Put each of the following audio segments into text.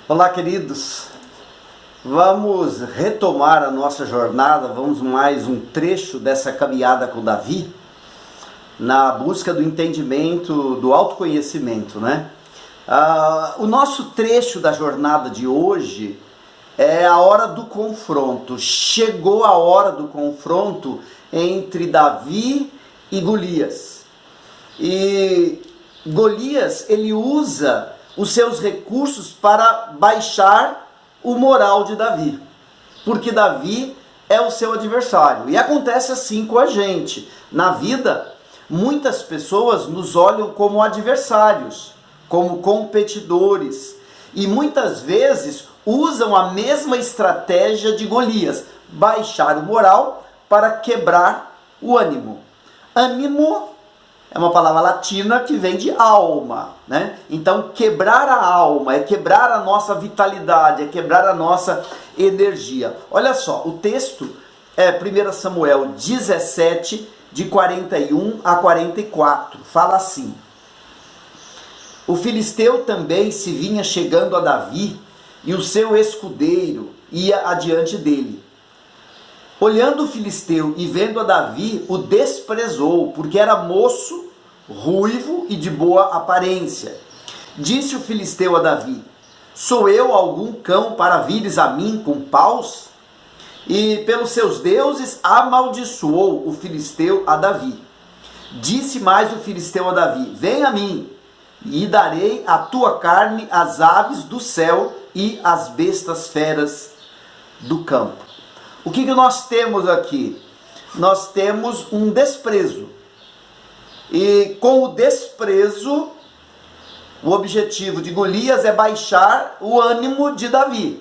Olá, queridos. Vamos retomar a nossa jornada, vamos mais um trecho dessa caminhada com Davi, na busca do entendimento, do autoconhecimento, né? O nosso trecho da jornada de hoje é a hora do confronto. Chegou a hora do confronto entre Davi e Golias. E Golias, ele usa os seus recursos para baixar o moral de Davi, porque Davi é o seu adversário. E acontece assim com a gente. Na vida, muitas pessoas nos olham como adversários, como competidores, e muitas vezes usam a mesma estratégia de Golias, baixar o moral para quebrar o ânimo. Ânimo é uma palavra latina que vem de alma, né? Então, quebrar a alma é quebrar a nossa vitalidade, é quebrar a nossa energia. Olha só, o texto é 1 Samuel 17, de 41 a 44. Fala assim: o filisteu também se vinha chegando a Davi, e o seu escudeiro ia adiante dele. Olhando o filisteu e vendo a Davi, o desprezou, porque era moço, ruivo e de boa aparência. Disse o filisteu a Davi: sou eu algum cão para vires a mim com paus? E pelos seus deuses amaldiçoou o filisteu a Davi. Disse mais o filisteu a Davi: vem a mim, e darei a tua carne às aves do céu e às bestas feras do campo. O que nós temos aqui? Nós temos um desprezo. E com o desprezo, o objetivo de Golias é baixar o ânimo de Davi.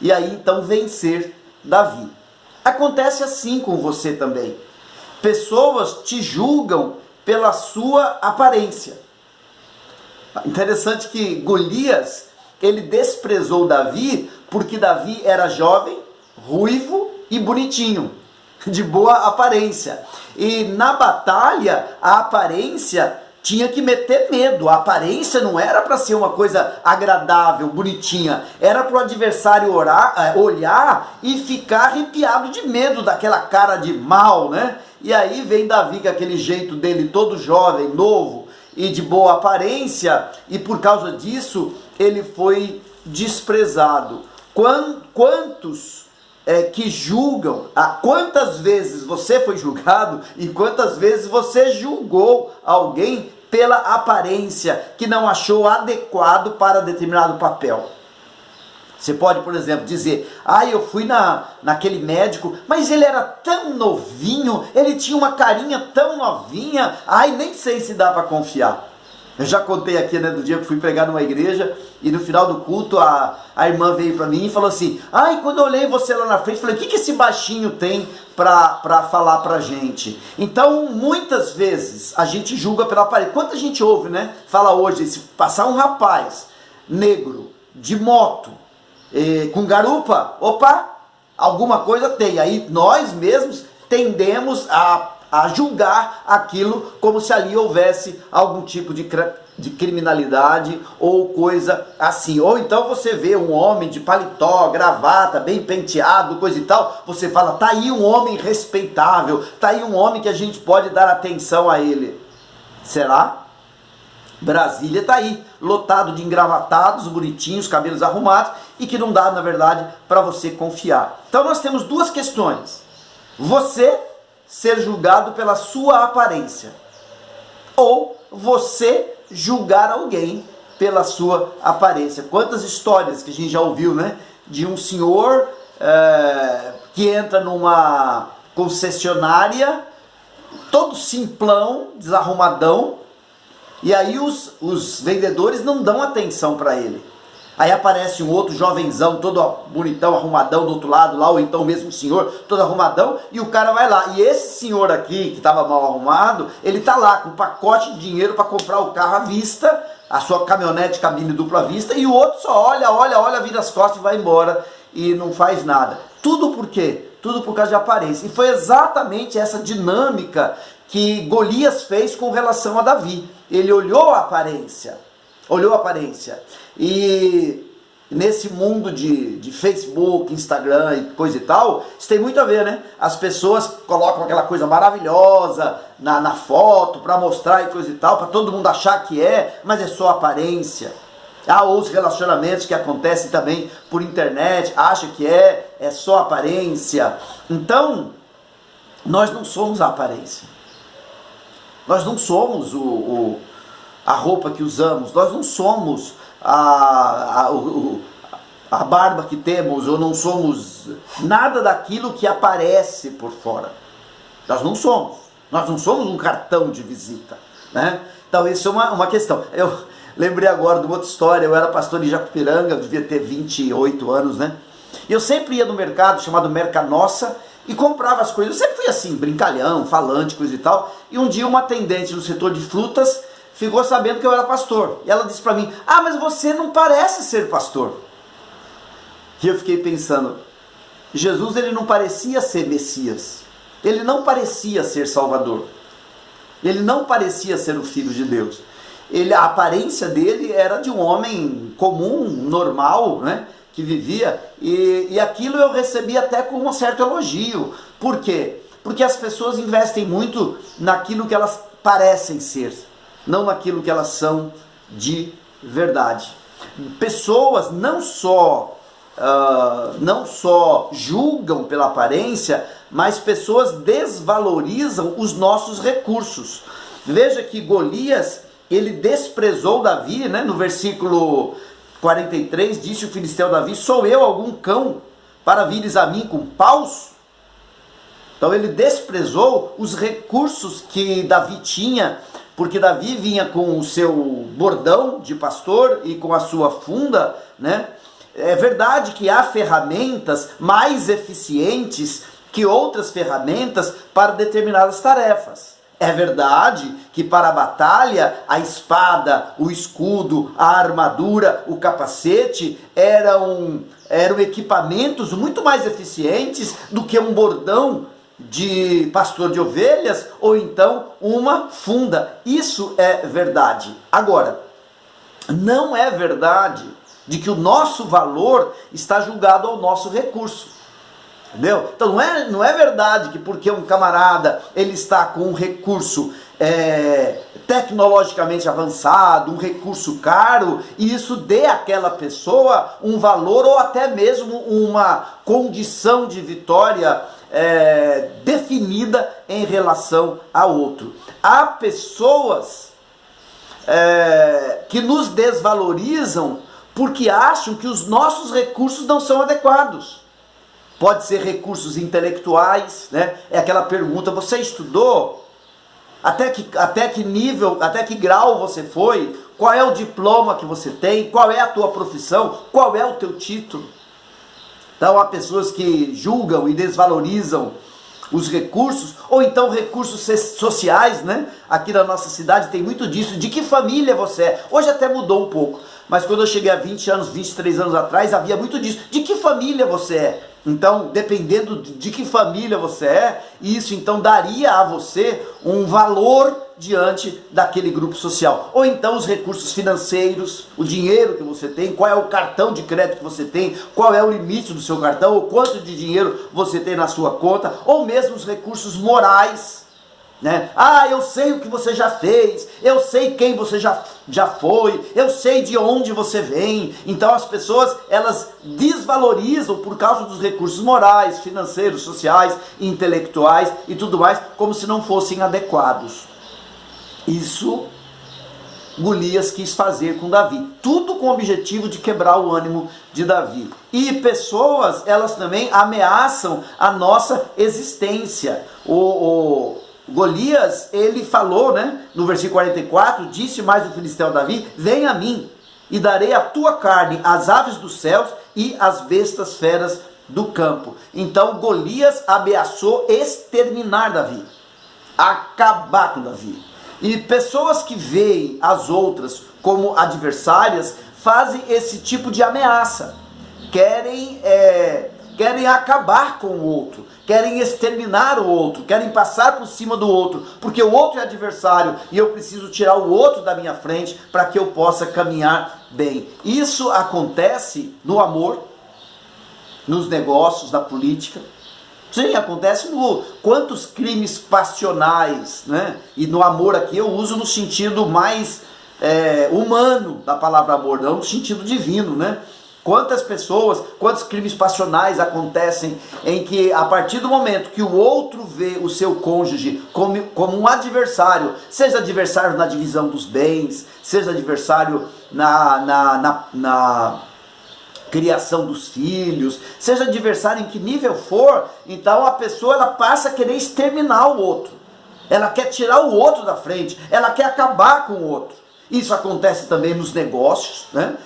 E aí então vencer Davi. Acontece assim com você também. Pessoas te julgam pela sua aparência. Interessante que Golias, ele desprezou Davi porque Davi era jovem, ruivo e bonitinho, de boa aparência. E na batalha, a aparência tinha que meter medo. A aparência não era para ser uma coisa agradável, bonitinha. Era para o adversário olhar e ficar arrepiado de medo daquela cara de mal, né? E aí vem Davi com aquele jeito dele todo jovem, novo e de boa aparência. E por causa disso, ele foi desprezado. Quantos que julgam, quantas vezes você foi julgado e quantas vezes você julgou alguém pela aparência que não achou adequado para determinado papel. Você pode, por exemplo, dizer: eu fui naquele médico, mas ele era tão novinho, ele tinha uma carinha tão novinha, nem sei se dá para confiar. Eu já contei aqui, né, do dia que fui pregar numa igreja e no final do culto a irmã veio para mim e falou assim: quando eu olhei você lá na frente, falei: o que esse baixinho tem para falar pra gente? Então, muitas vezes a gente julga pela aparência. Quanta gente ouve, né? Fala hoje, se passar um rapaz negro, de moto, com garupa, opa, alguma coisa tem. Aí nós mesmos tendemos a julgar aquilo como se ali houvesse algum tipo de criminalidade ou coisa assim. Ou então você vê um homem de paletó, gravata, bem penteado, coisa e tal, você fala: tá aí um homem respeitável, tá aí um homem que a gente pode dar atenção a ele. Será? Brasília tá aí, lotado de engravatados, bonitinhos, cabelos arrumados, e que não dá, na verdade, para você confiar. Então nós temos duas questões: você ser julgado pela sua aparência, ou você julgar alguém pela sua aparência. Quantas histórias que a gente já ouviu, né? De um senhor que entra numa concessionária, todo simplão, desarrumadão, e aí os vendedores não dão atenção para ele. Aí aparece um outro jovenzão, todo bonitão, arrumadão do outro lado lá, ou então o mesmo senhor, todo arrumadão, e o cara vai lá. E esse senhor aqui, que estava mal arrumado, ele tá lá com um pacote de dinheiro para comprar o carro à vista, a sua caminhonete cabine dupla vista, e o outro só olha, vira as costas e vai embora e não faz nada. Tudo por quê? Tudo por causa de aparência. E foi exatamente essa dinâmica que Golias fez com relação a Davi. Ele olhou a aparência. E nesse mundo de Facebook, Instagram e coisa e tal, isso tem muito a ver, né? As pessoas colocam aquela coisa maravilhosa na foto para mostrar e coisa e tal, para todo mundo achar que é, mas é só aparência. Há os relacionamentos que acontecem também por internet, acha que é só aparência. Então, nós não somos a aparência. Nós não somos a roupa que usamos, nós não somos a barba que temos, ou não somos nada daquilo que aparece por fora. Nós não somos um cartão de visita, né? Então isso é uma questão. Eu lembrei agora de uma outra história. Eu era pastor em Jacupiranga, eu devia ter 28 anos, né? E eu sempre ia no mercado chamado Mercanossa e comprava as coisas. Eu sempre fui assim, brincalhão, falante, coisa e tal. E um dia uma atendente no setor de frutas ficou sabendo que eu era pastor. E ela disse para mim: ah, mas você não parece ser pastor. E eu fiquei pensando, Jesus, ele não parecia ser Messias. Ele não parecia ser Salvador. Ele não parecia ser o Filho de Deus. A aparência dele era de um homem comum, normal, né? Que vivia. E aquilo eu recebi até com um certo elogio. Por quê? Porque as pessoas investem muito naquilo que elas parecem ser, não naquilo que elas são de verdade. Pessoas não só julgam pela aparência, mas pessoas desvalorizam os nossos recursos. Veja que Golias, ele desprezou Davi, né? No versículo 43, disse o filisteu Davi: sou eu algum cão para vires a mim com paus? Então ele desprezou os recursos que Davi tinha, porque Davi vinha com o seu bordão de pastor e com a sua funda, né? É verdade que há ferramentas mais eficientes que outras ferramentas para determinadas tarefas. É verdade que para a batalha, a espada, o escudo, a armadura, o capacete eram equipamentos muito mais eficientes do que um bordão de pastor de ovelhas ou então uma funda. Isso é verdade. Agora, não é verdade de que o nosso valor está julgado ao nosso recurso. Entendeu? Então não é verdade que porque um camarada ele está com um recurso tecnologicamente avançado, um recurso caro, e isso dê àquela pessoa um valor ou até mesmo uma condição de vitória definida em relação a outro. Há pessoas que nos desvalorizam porque acham que os nossos recursos não são adequados. Pode ser recursos intelectuais, né? É aquela pergunta: você estudou? Até que nível, até que grau você foi? Qual é o diploma que você tem? Qual é a tua profissão? Qual é o teu título? Então há pessoas que julgam e desvalorizam os recursos, ou então recursos sociais, né? Aqui na nossa cidade tem muito disso. De que família você é? Hoje até mudou um pouco, mas quando eu cheguei há 20 anos, 23 anos atrás, havia muito disso. De que família você é? Então, dependendo de que família você é, isso então daria a você um valor diante daquele grupo social. Ou então os recursos financeiros, o dinheiro que você tem, qual é o cartão de crédito que você tem, qual é o limite do seu cartão, ou quanto de dinheiro você tem na sua conta, ou mesmo os recursos morais, né? Ah, eu sei o que você já fez, eu sei quem você já foi, eu sei de onde você vem. Então as pessoas, elas desvalorizam por causa dos recursos morais, financeiros, sociais, intelectuais e tudo mais, como se não fossem adequados. Isso Golias quis fazer com Davi, tudo com o objetivo de quebrar o ânimo de Davi. E pessoas, elas também ameaçam a nossa existência. Golias, ele falou, né, no versículo 44, disse mais o filisteu a Davi: vem a mim, e darei a tua carne às aves dos céus e às bestas feras do campo. Então Golias ameaçou exterminar Davi, acabar com Davi. E pessoas que veem as outras como adversárias fazem esse tipo de ameaça. Querem querem acabar com o outro, querem exterminar o outro, querem passar por cima do outro, porque o outro é adversário e eu preciso tirar o outro da minha frente para que eu possa caminhar bem. Isso acontece no amor, nos negócios, na política. Sim, acontece no quantos crimes passionais, né? E no amor aqui eu uso no sentido mais humano da palavra amor, não no sentido divino, né? Quantas pessoas, quantos crimes passionais acontecem em que a partir do momento que o outro vê o seu cônjuge como um adversário, seja adversário na divisão dos bens, seja adversário na criação dos filhos, seja adversário em que nível for, então a pessoa ela passa a querer exterminar o outro. Ela quer tirar o outro da frente, ela quer acabar com o outro. Isso acontece também nos negócios, né?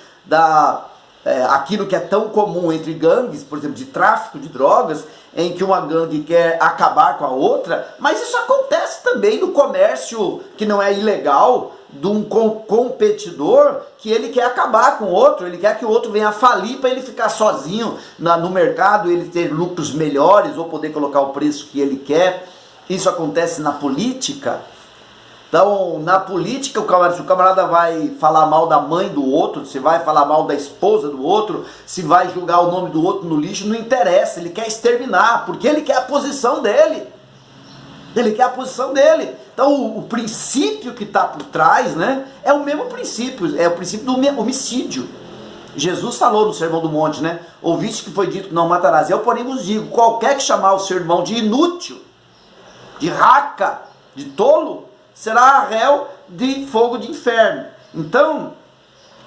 Aquilo que é tão comum entre gangues, por exemplo, de tráfico de drogas, em que uma gangue quer acabar com a outra, mas isso acontece também no comércio que não é ilegal, de um competidor que ele quer acabar com o outro, ele quer que o outro venha a falir para ele ficar sozinho no mercado, ele ter lucros melhores ou poder colocar o preço que ele quer. Isso acontece na política. Então, na política, se o camarada vai falar mal da mãe do outro, se vai falar mal da esposa do outro, se vai julgar o nome do outro no lixo, não interessa, ele quer exterminar, porque ele quer a posição dele. Ele quer a posição dele. Então, o princípio que está por trás, né, é o mesmo princípio, é o princípio do homicídio. Jesus falou no Sermão do Monte, né, ouviste que foi dito que não matarás. Eu, porém, vos digo, qualquer que chamar o seu irmão de inútil, de raca, de tolo, será réu de fogo de inferno. Então,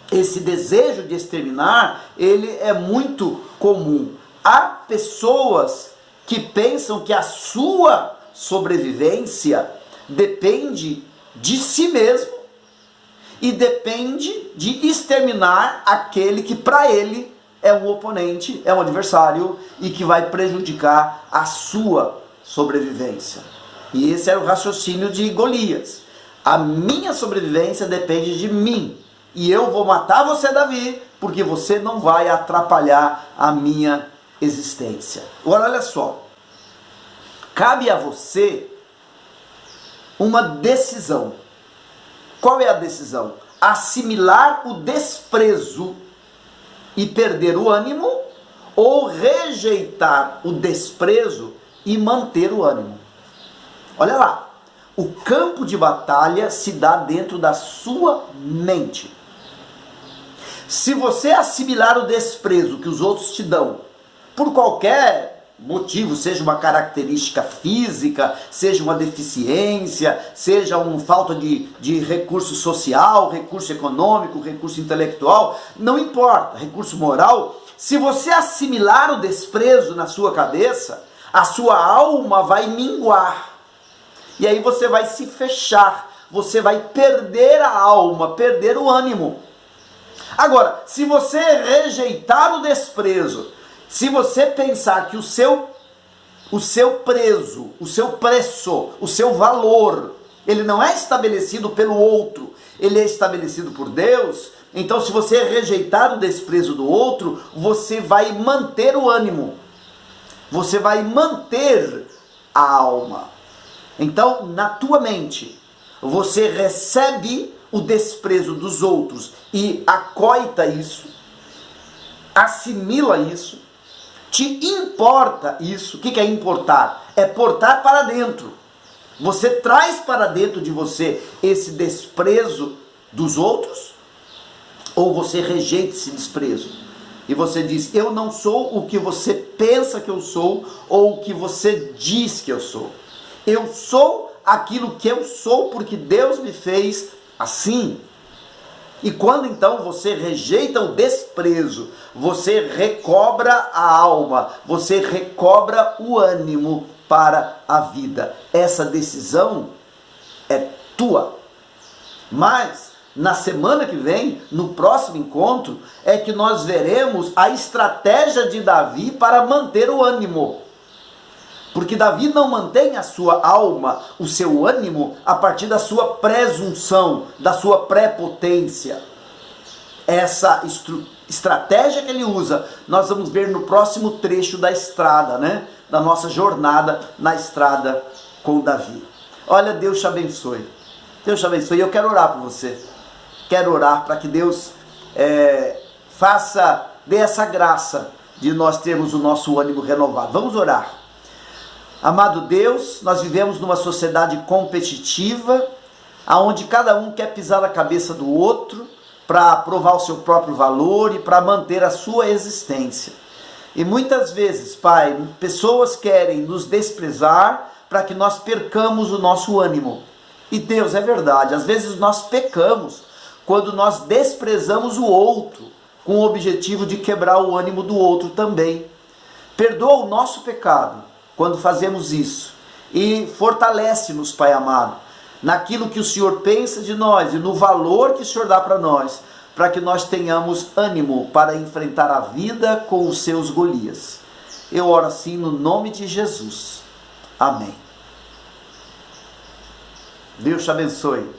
esse desejo de exterminar, ele é muito comum. Há pessoas que pensam que a sua sobrevivência depende de si mesmo e depende de exterminar aquele que para ele é um oponente, é um adversário e que vai prejudicar a sua sobrevivência. E esse era o raciocínio de Golias. A minha sobrevivência depende de mim. E eu vou matar você, Davi, porque você não vai atrapalhar a minha existência. Agora, olha só. Cabe a você uma decisão. Qual é a decisão? Assimilar o desprezo e perder o ânimo, ou rejeitar o desprezo e manter o ânimo. Olha lá, o campo de batalha se dá dentro da sua mente. Se você assimilar o desprezo que os outros te dão, por qualquer motivo, seja uma característica física, seja uma deficiência, seja uma falta de recurso social, recurso econômico, recurso intelectual, não importa, recurso moral, se você assimilar o desprezo na sua cabeça, a sua alma vai minguar. E aí você vai se fechar, você vai perder a alma, perder o ânimo. Agora, se você rejeitar o desprezo, se você pensar que o seu preço, o seu preço, o seu valor, ele não é estabelecido pelo outro, ele é estabelecido por Deus, então se você rejeitar o desprezo do outro, você vai manter o ânimo, você vai manter a alma. Então, na tua mente, você recebe o desprezo dos outros e acoita isso, assimila isso, te importa isso. O que é importar? É portar para dentro. Você traz para dentro de você esse desprezo dos outros, ou você rejeita esse desprezo? E você diz, eu não sou o que você pensa que eu sou, ou o que você diz que eu sou. Eu sou aquilo que eu sou porque Deus me fez assim. E quando então você rejeita o desprezo, você recobra a alma, você recobra o ânimo para a vida. Essa decisão é tua. Mas na semana que vem, no próximo encontro, é que nós veremos a estratégia de Davi para manter o ânimo. Porque Davi não mantém a sua alma, o seu ânimo, a partir da sua presunção, da sua prepotência. essa estratégia que ele usa, nós vamos ver no próximo trecho da estrada, né? Da nossa jornada na estrada com Davi. Olha, Deus te abençoe. Deus te abençoe. Eu quero orar por você. Quero orar para que Deus dê essa graça de nós termos o nosso ânimo renovado. Vamos orar. Amado Deus, nós vivemos numa sociedade competitiva, onde cada um quer pisar na cabeça do outro para provar o seu próprio valor e para manter a sua existência. E muitas vezes, Pai, pessoas querem nos desprezar para que nós percamos o nosso ânimo. E Deus, é verdade, às vezes nós pecamos quando nós desprezamos o outro, com o objetivo de quebrar o ânimo do outro também. Perdoa o nosso pecado quando fazemos isso e fortalece-nos, Pai amado, naquilo que o Senhor pensa de nós e no valor que o Senhor dá para nós, para que nós tenhamos ânimo para enfrentar a vida com os seus Golias. Eu oro assim no nome de Jesus. Amém. Deus te abençoe.